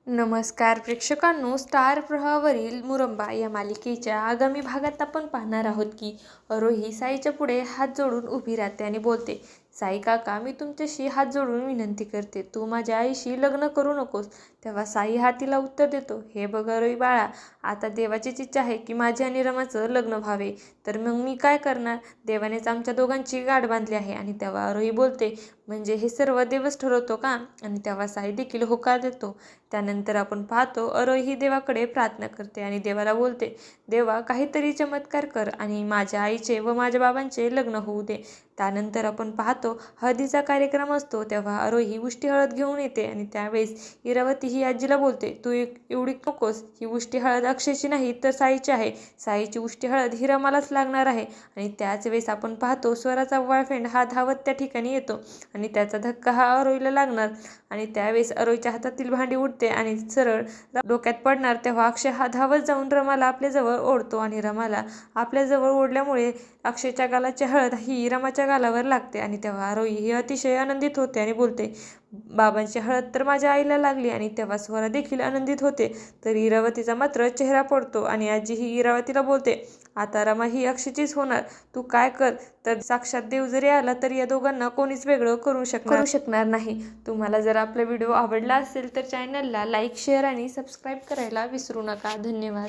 नमस्कार प्रेक्षकांनो, स्टार प्रवाहावरील मुरंबा या मालिकेच्या आगामी भागात आपण पाहणार आहोत की आरोही साईच्या पुढे हात जोडून उभी राहते आणि बोलते, साई काका, मी तुमच्याशी हात जोडून विनंती करते, तू माझ्या आईशी लग्न करू नकोस. तेव्हा साई हा तिला उत्तर देतो, हे बघ आरोही बाळा, आता देवाचीच इच्छा आहे की माझे आणि रमाचं लग्न व्हावे, तर मग मी काय करणार? देवानेच आमच्या दोघांची गाठ बांधली आहे. आणि तेव्हा आरोही बोलते, म्हणजे हे सर्व देवच ठरवतो का? आणि तेव्हा साई देखील होकार देतो. त्यानंतर आपण पाहतो आरोही देवाकडे प्रार्थना करते आणि देवाला बोलते, देवा काहीतरी चमत्कार कर आणि माझ्या आईचे व माझ्या बाबांचे लग्न होऊ दे. त्यानंतर आपण पाहतो हळदीचा कार्यक्रम असतो. तेव्हा आरोही उष्टी हळद घेऊन येते आणि त्यावेळेस इरावती ही आजीला बोलते, तू एवढी नकोस, ही उष्टी हळद अक्षयची नाही तर साईची आहे. साईची उष्टी हळद ही रमालाच लागणार आहे. आणि त्याच वेळेस आपण पाहतो स्वराचा बॉयफ्रेंड हा धावत त्या ठिकाणी येतो आणि त्याचा धक्का हा आरोहीला लागणार. आणि त्यावेळेस आरोहीच्या हातातील भांडी उडते आणि सरळ डोक्यात पडणार. तेव्हा अक्षय हा धावत जाऊन रमाला आपल्याजवळ ओढतो आणि रमाला आपल्याजवळ ओढल्यामुळे अक्षयच्या गालाची हळद ही रमाच्या गालावर लागते. आणि तेव्हा आरोही ही अतिशय आनंदित होते आणि बोलते, बाबांची हळद तर माझ्या आईला लागली. आणि तेव्हा स्वरा देखील आनंदित होते. तर इरावतीचा मात्र चेहरा पडतो आणि आजी ही इरावतीला बोलते, आता रमा ही अक्षयचीच होणार, तू काय कर, तर साक्षात देव जरी आला तरी या दोघांना कोणीच वेगळं करू शकणार नाही. तुम्हाला जर आपला व्हिडिओ आवडला असेल तर चॅनलला लाईक, शेअर आणि सबस्क्राईब करायला विसरू नका. धन्यवाद.